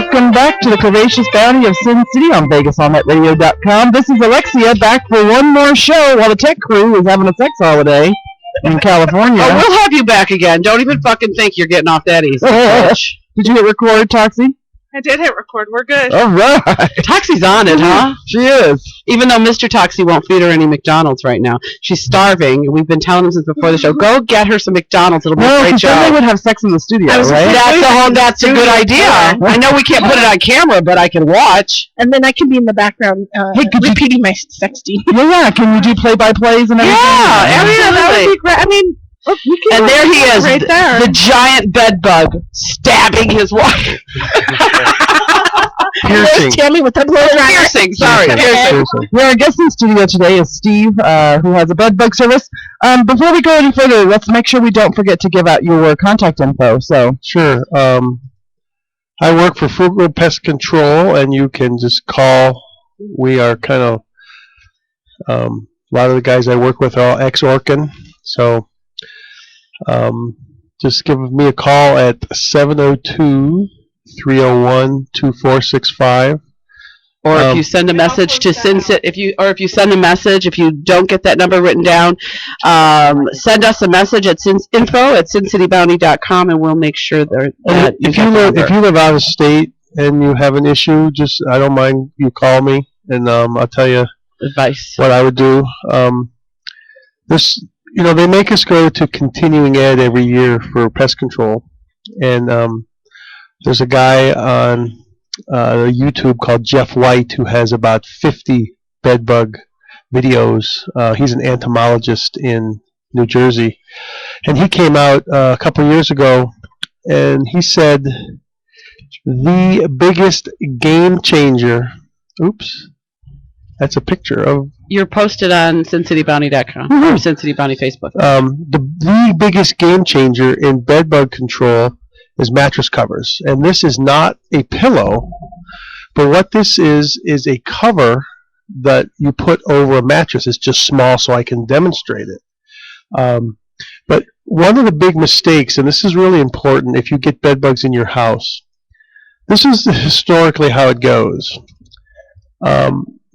Welcome back to the Curvaceous Bounty of Sin City on VegasOnNetRadio.com. This is Alexia back for one more show while the tech crew is having a sex holiday in California. Oh, we'll have you back again. Don't even fucking think you're getting off that easy. Did you hit record, Toxie? I did hit record. We're good. All right. Toxie's on it, huh? She is. Even though Mr. Toxie won't feed her any McDonald's right now. She's starving. We've been telling him since before the show, go get her some McDonald's. It'll be a great show. Then they would have sex in the studio, right? That's a good idea. I know we can't put it on camera, but I can watch. And then I can be in the background repeating my sexting. Yeah, can you do play-by-plays and everything? Yeah, that would be great. I mean, look, and there he is, right there. the giant bed bug stabbing his wife. Piercing. Tammy with the blow dryer. Piercing, sorry. Piercing. Well, our guest in the studio today is Steve, who has a bed bug service. Before we go any further, let's make sure we don't forget to give out your contact info. So Sure. I work for Frugal Pest Control, and you can just call. We are kind of, a lot of the guys I work with are all ex-Orkin, so just give me a call at 702-301-2465. Or if you send a message to SinCity, if you don't get that number written down, send us a message at info@SinCityBounty.com, and we'll make sure that if you live out of state and you have an issue, I don't mind you call me, and I'll tell you advice what I would do. They make us go to continuing ed every year for pest control, and there's a guy on YouTube called Jeff White who has about 50 bed bug videos. He's an entomologist in New Jersey, and he came out a couple years ago, and he said the biggest game changer. Oops, that's a picture of. You're posted on SinCityBounty.com or SinCityBounty Facebook. The biggest game changer in bed bug control is mattress covers, and this is not a pillow, but what this is a cover that you put over a mattress. It's just small, so I can demonstrate it. But one of the big mistakes, and this is really important if you get bed bugs in your house, this is historically how it goes.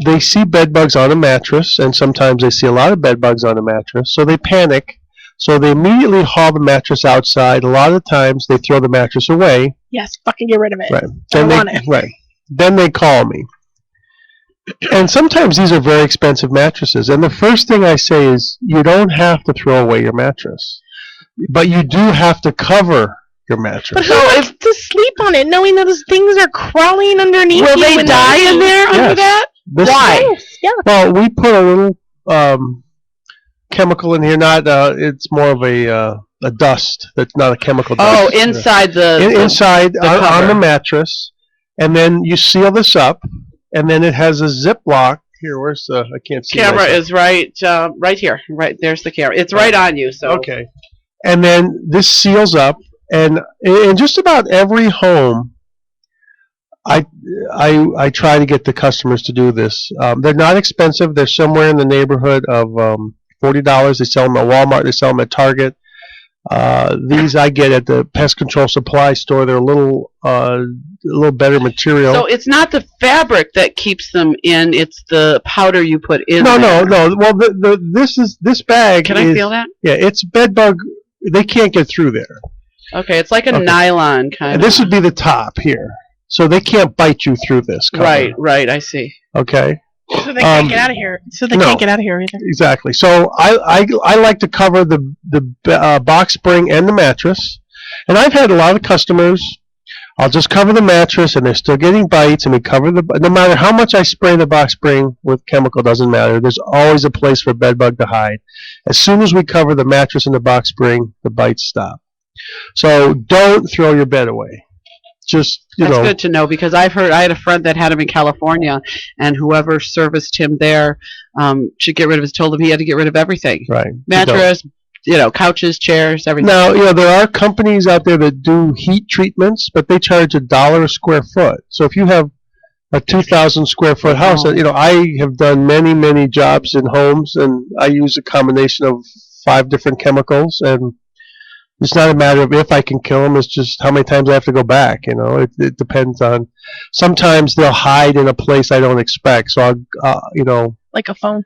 They see bed bugs on a mattress, and sometimes they see a lot of bed bugs on a mattress, so they panic. So they immediately haul the mattress outside. A lot of times they throw the mattress away. Yes, fucking get rid of it. Right. Right. Then they call me. And sometimes these are very expensive mattresses. And the first thing I say is, you don't have to throw away your mattress, but you do have to cover your mattress. But who wants to sleep on it, knowing that those things are crawling underneath? Will they die in there under that? Why? Yeah. Well, we put a little chemical in here. Not it's more of a dust. That's not a chemical dust. Oh, inside inside the on the mattress, and then you seal this up, and then it has a Ziploc. Here, where's the? I can't see. Camera is right here. Right there's the camera. It's right on you. So okay, and then this seals up, and in just about every home, I try to get the customers to do this. They're not expensive. They're somewhere in the neighborhood of $40. They sell them at Walmart. They sell them at Target. These I get at the pest control supply store. They're a little better material. So it's not the fabric that keeps them in; it's the powder you put in. No. Well, this bag. Can I feel that? Yeah, it's bed bug. They can't get through there. Okay, it's like a nylon kind. This would be the top here, so they can't bite you through this cover. Right. I see. Okay. So they can't get out of here. Can't get out of here either. Exactly. So I like to cover the box spring and the mattress, and I've had a lot of customers. I'll just cover the mattress, and they're still getting bites, and we cover no matter how much I spray the box spring with chemical, doesn't matter. There's always a place for bed bug to hide. As soon as we cover the mattress and the box spring, the bites stop. So don't throw your bed away. Just That's good to know, because I had a friend that had him in California, and whoever serviced him there should get rid of told him he had to get rid of everything. Right. Mattress, couches, chairs, everything. Now, there are companies out there that do heat treatments, but they charge $1 a square foot. So if you have a 2,000 square foot house, I have done many, many jobs in homes, and I use a combination of 5 different chemicals, and It's not a matter of if I can kill them. It's just how many times I have to go back. You know, it depends on. Sometimes they'll hide in a place I don't expect. So I'll, Like a phone.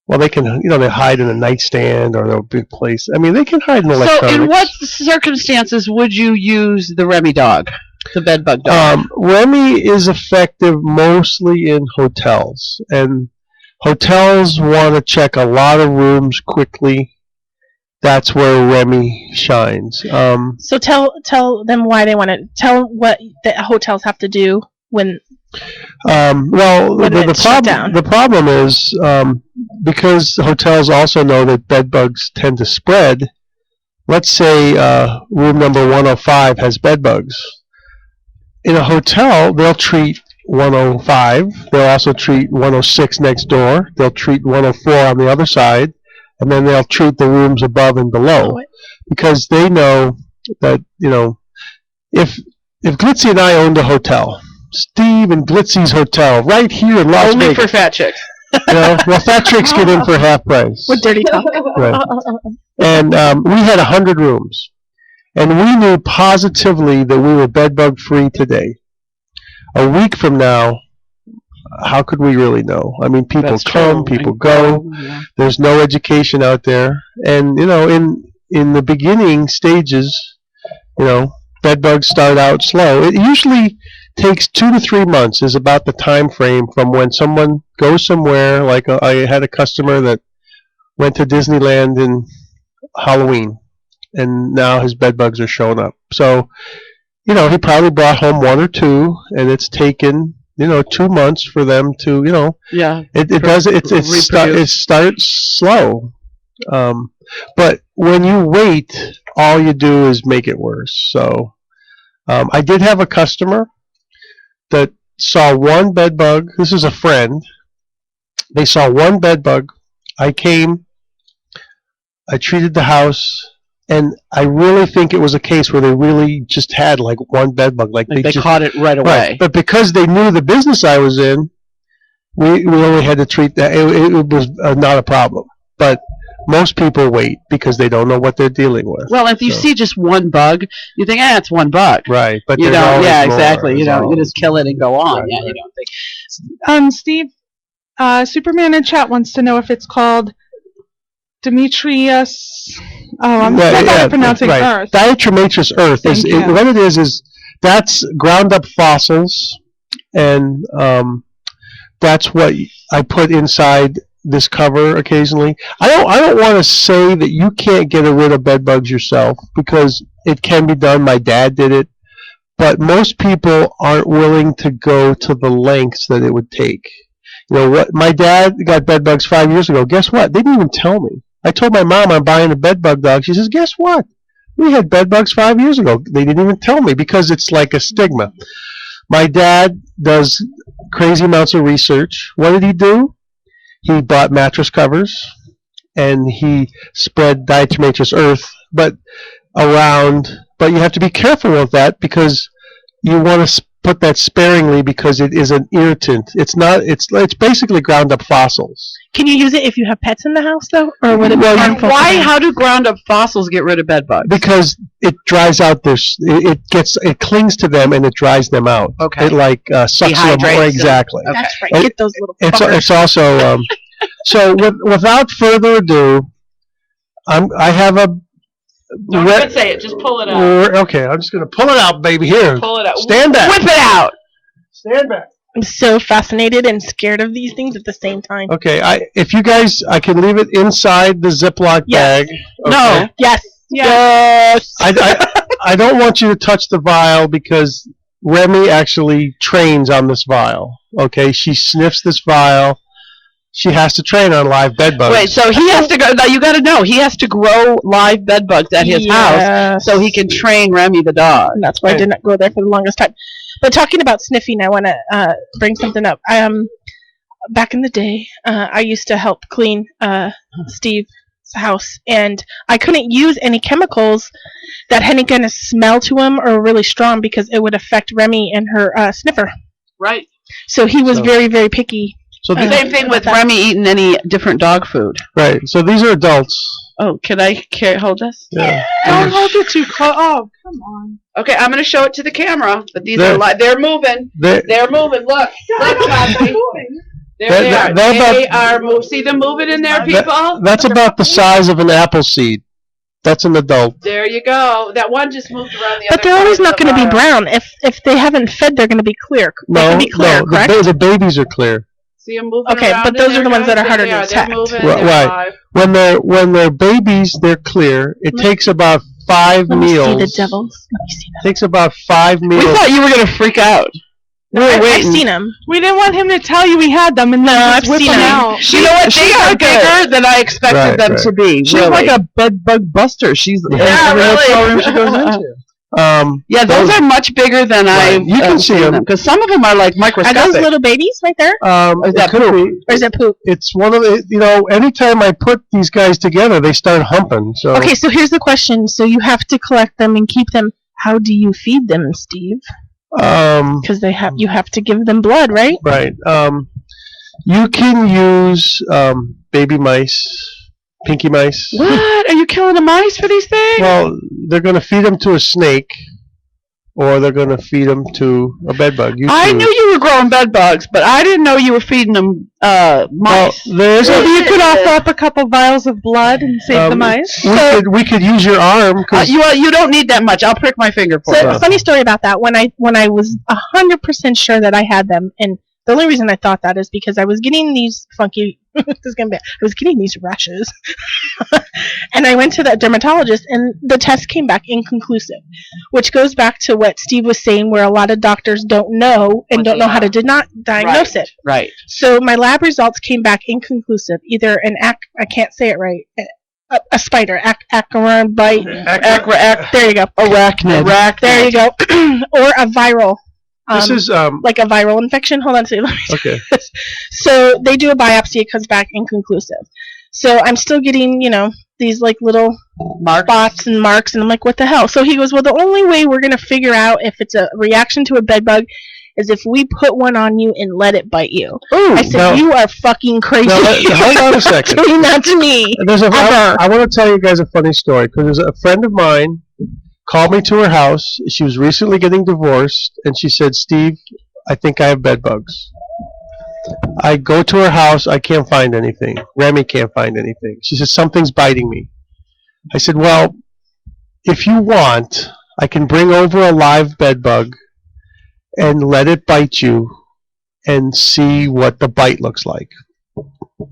well, they can, they hide in a nightstand or a big place. I mean, they can hide in electronics. So in what circumstances would you use the Remy dog, the bed bug dog? Remy is effective mostly in hotels, and hotels want to check a lot of rooms quickly. That's where Remy shines. So tell them why they want to. Tell what the hotels have to do when. Well, When it's shut down. the problem is because hotels also know that bed bugs tend to spread. Let's say room number 105 has bed bugs. In a hotel, they'll treat 105. They'll also treat 106 next door. They'll treat 104 on the other side, and then they'll treat the rooms above and below, because they know that if Glitzy and I owned a hotel, Steve and Glitzy's hotel, right here in Las Only Vegas. for fat chicks. Well, fat chicks get in for half price. With dirty talk. Right. And we had 100 rooms, and we knew positively that we were bed bug free today. A week from now, how could we really know? I mean, people That's come, true. people go. Yeah. There's no education out there, and in the beginning stages, bed bugs start out slow. It usually takes 2 to 3 months is about the time frame from when someone goes somewhere. Like I had a customer that went to Disneyland in Halloween, and now his bed bugs are showing up. So, he probably brought home 1 or 2, and it's taken 2 months for them to Yeah. it starts slow. But when you wait, all you do is make it worse. So I did have a customer that saw 1 bed bug. This is a friend. They saw 1 bed bug. I came, I treated the house, and I really think it was a case where they really just had like 1 bed bug. Like They just caught it right away. Right. But because they knew the business I was in, we only had to treat that. It was not a problem. But most people wait because they don't know what they're dealing with. Well, if you see just 1 bug, you think, it's 1 bug. Right. But You there's don't. always Yeah, more. exactly. You There's don't. You always just kill it and go on. Right, Yeah, right. you don't think. Steve, Superman in chat wants to know if it's called Demetrius. Oh, I'm still bad at pronouncing Earth. Diatomaceous earth is Thank you. what it is that's ground up fossils, and that's what I put inside this cover occasionally. I don't want to say that you can't get rid of bed bugs yourself, because it can be done. My dad did it, but most people aren't willing to go to the lengths that it would take. What? My dad got bed bugs 5 years ago. Guess what? They didn't even tell me. I told my mom I'm buying a bed bug dog. She says, guess what? We had bed bugs 5 years ago. They didn't even tell me, because it's like a stigma. My dad does crazy amounts of research. What did he do? He bought mattress covers, and he spread diatomaceous earth, but you have to be careful with that, because you want to put that sparingly, because it is an irritant. It's basically ground up fossils. Can you use it if you have pets in the house, though, or would it be Well, harmful? Why? How do ground up fossils get rid of bed bugs? Because it dries out their, it clings to them and it dries them out. Okay. It sucks them Dehydrates more. them. Exactly. Okay. That's right. And Get those little It's fuckers. it's also so without further ado, I have a. Don't even say it. Just pull it out. Okay, I'm just gonna pull it out, baby. Here, Pull it out. stand back. Whip it out. Stand back. I'm so fascinated and scared of these things at the same time. Okay, if you guys, I can leave it inside the Ziploc Yes. bag. No. Okay. Yes. Yes. I don't want you to touch the vial, because Remy actually trains on this vial. Okay, she sniffs this vial. She has to train on live bed bugs. Wait, so he has to go. Now you got to know he has to grow live bed bugs at his house so he can train Remy the dog. And that's why I did not go there for the longest time. But talking about sniffing, I want to bring something up. Back in the day, I used to help clean Steve's house, and I couldn't use any chemicals that had any kind of smell to them or really strong, because it would affect Remy and her sniffer. Right. So he was So- very, very picky. So The same thing with Remy eating any different dog food. right. So these are adults. Oh, can I hold this? Yeah. Don't hold it too close. Oh, come on. Okay, I'm going to show it to the camera. But these They're- are they're moving. They're moving. Look, Chauncey. There they are. They are moving. See them moving in there, people? That's about the size of an apple seed. That's an adult. There you go. That one just moved around the other. But they're always corner not of going to be our- brown. If they haven't fed, they're going to be clear. They No, can be clear, no, correct? the babies are clear. See them moving Okay, around but in those are there, the ones that guys? are harder There to they are. detect. They're moving. Right, They're right. alive. When they're babies, they're clear. It takes about 5 Let me meals. see the devils. Let me see them. Takes about 5 meals. We thought you were going to freak out. I've seen them. We didn't want him to tell you we had them and then I've just whip seen them them. out. You know what? They are bigger than I expected Right, them right. to be. She's really. like a bed bug buster. She's Yeah, every hotel room really. she goes into. Yeah, those are much bigger than Right. I've You can see seen them. because some of them are like Are microscopic. those little babies right there? Is that it could be. Or is it poop? It's one of the, anytime I put these guys together, they start humping. So Okay, so here's the question. So you have to collect them and keep them. How do you feed them, Steve? Because you have to give them blood, right? right. You can use baby mice, pinky mice. What? Are you killing the mice for these things? Well, they're going to feed them to a snake, or they're going to feed them to a bed bug. You I choose. knew you were growing bed bugs, but I didn't know you were feeding them Well, mice. there's Maybe a, you could offer up a couple vials of blood and save the mice. we could use your arm. 'Cause you don't need that much. I'll prick my finger for So you. funny story about that. When I was 100% sure that I had them, and the only reason I thought that is because I was getting these funky. This is gonna be. I was getting these rashes, and I went to the dermatologist, and the test came back inconclusive, which goes back to what Steve was saying, where a lot of doctors don't know and What don't they know how to have. diagnose it. Right. So my lab results came back inconclusive. Either I can't say it right. A spider, acarine bite. There you go. Arachnid. There you go. Or a viral. this is Like a viral infection. Hold on a second. Let me see okay. this. So they do a biopsy. It comes back inconclusive. So I'm still getting, these like little spots and marks, and I'm like, what the hell? So he goes, well, the only way we're gonna figure out if it's a reaction to a bed bug is if we put one on you and let it bite you. Ooh, I said, now- you are fucking crazy. now, hold on a second. Doing that to me. I want to tell you guys a funny story because there's a friend of mine called me to her house. She was recently getting divorced, and she said, Steve, I think I have bed bugs. I go to her house. I can't find anything. Remy can't find anything. She says, something's biting me. I said, well, if you want, I can bring over a live bed bug and let it bite you and see what the bite looks like.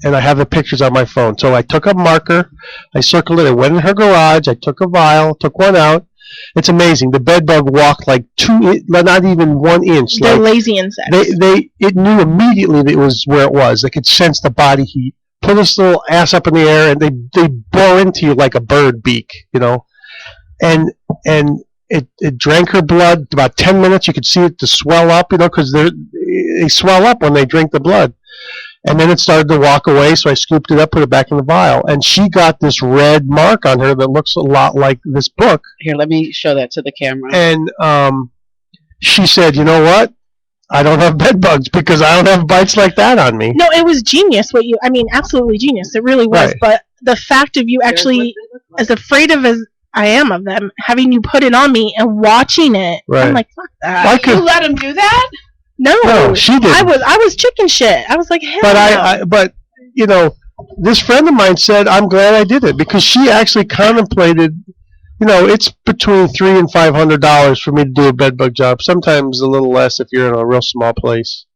And I have the pictures on my phone. So I took a marker, I circled it, I went in her garage, I took a vial, took one out. It's amazing. The bed bug walked like not even 1 inch. They're Like, lazy insects. it knew immediately that it was where it was. They could sense the body heat. Put its little ass up in the air, and they bore into you like a bird beak, And it drank her blood. About 10 minutes, you could see it to swell up, because they swell up when they drink the blood. And then it started to walk away, so I scooped it up, put it back in the vial, and she got this red mark on her that looks a lot like this book. Here, let me show that to the camera. And she said, you know what? I don't have bed bugs because I don't have bites like that on me. No, it was genius. Absolutely genius. It really was. Right. But the fact of you actually, as afraid of as I am of them, having you put it on me and watching it, Right. I'm like, fuck that. I could- You let him do that? No, she didn't. I was chicken shit. I was like, hell But no. this friend of mine said, I'm glad I did it because she actually contemplated, it's between $300 and $500 for me to do a bed bug job. Sometimes a little less if you're in a real small place.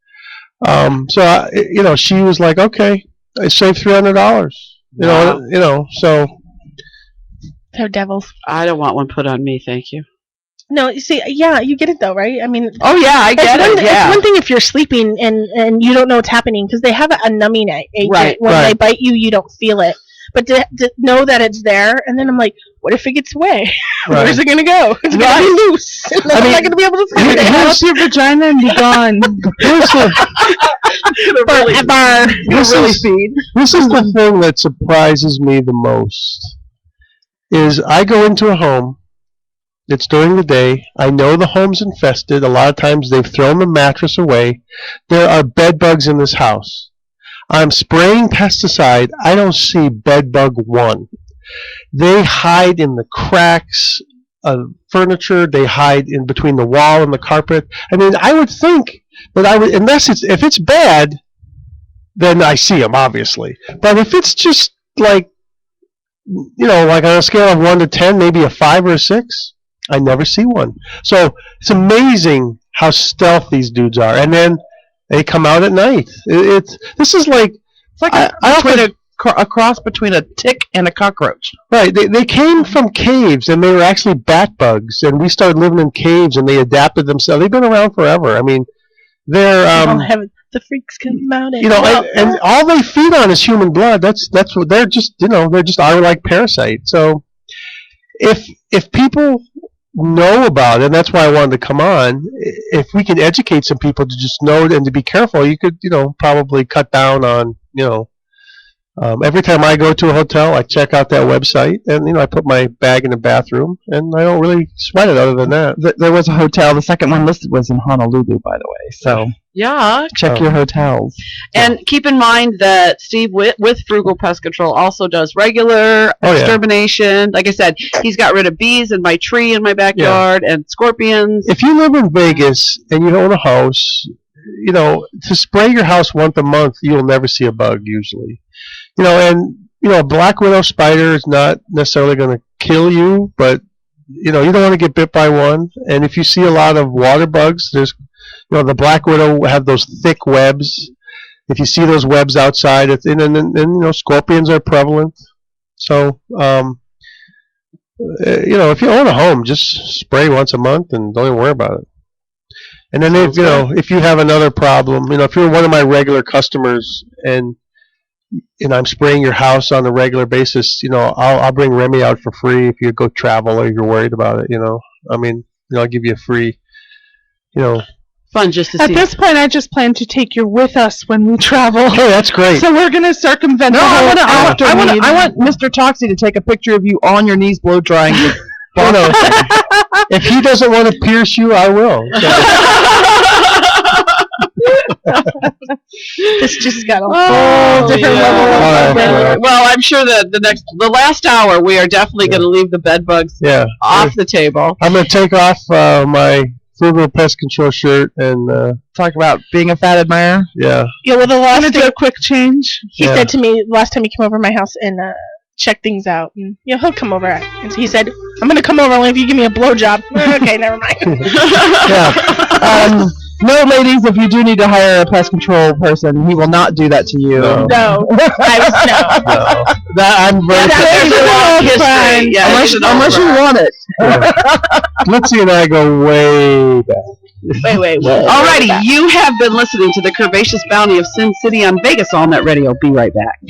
So she was like, okay, I saved $300. Wow. So They're devils. I don't want one put on me, thank you. No, you see, yeah, you get it though, right? I mean, Oh yeah, I get it. It's Yeah. one thing if you're sleeping and you don't know what's happening because they have a numbing agent. Right, When right. they bite you, you don't feel it. But to know that it's there, and then I'm like, what if it gets away? Right. Where's it going to go? It's going to Right. be loose. And then I'm not going to be able to find Pull it. up your vagina and be gone. here's the, Forever. this is the thing that surprises me the most is I go into a home. It's during the day. I know the home's infested. A lot of times they've thrown the mattress away. There are bed bugs in this house. I'm spraying pesticide. I don't see bed bug one. They hide in the cracks of furniture. They hide in between the wall and the carpet. I mean, I would think that if it's bad, then I see them, obviously. But if it's just like, like on a scale of 1 to 10, maybe a 5 or a 6, I never see one. So it's amazing how stealth these dudes are. And then they come out at night. This is like, It's like a cross between a tick and a cockroach. right. They came from caves, and they were actually bat bugs, and we started living in caves, and they adapted themselves. They've been around forever. I mean, they're the freaks come out. and all they feed on is human blood. That's what they're just. They're just our like parasite. So if people know about it, and that's why I wanted to come on. If we can educate some people to just know it and to be careful, you could probably cut down on every time I go to a hotel, I check out that website, and I put my bag in the bathroom, and I don't really sweat it other than that. There was a hotel. The second one listed was in Honolulu, by the way. So Yeah. check your hotels. And keep in mind that Steve, with Frugal Pest Control, also does regular extermination. Like I said, he's got rid of bees in my tree in my backyard and scorpions. If you live in Vegas and you own a house, to spray your house once a month, you'll never see a bug usually. A black widow spider is not necessarily going to kill you, but you don't want to get bit by one. And if you see a lot of water bugs, there's the black widow have those thick webs. If you see those webs outside, and scorpions are prevalent. So if you own a home, just spray once a month and don't even worry about it. And then if you have another problem, if you're one of my regular customers and I'm spraying your house on a regular basis, I'll bring Remy out for free if you go travel or you're worried about it. I'll give you a free, Fun just to At see. this point, I just plan to take you with us when we travel. Hey, that's great. So we're going to circumvent the whole after meeting. I want Mr. Toxie to take a picture of you on your knees blow drying. If he doesn't want to pierce you, I will. This just got a Oh, different yeah. level. Well, I'm sure that the last hour, we are definitely going to leave the bed bugs off the table. I'm going to take off my Frugal Pest Control shirt and Talk about being a fat admirer. Yeah, well, the I'm last going to do thing a quick change. he said to me last time he came over my house and check things out, and he'll come over. And he said, "I'm going to come over only if you give me a blowjob." Okay, never mind. yeah. No, ladies, if you do need to hire a pest control person, he will not do that to you. No. No, No. I'm very There's a long history. Yeah, Unless you want it. Litzy and I go way back. Wait. Alrighty, you have been listening to the Curvaceous Bounty of Sin City on Vegas All Net Radio. Be right back.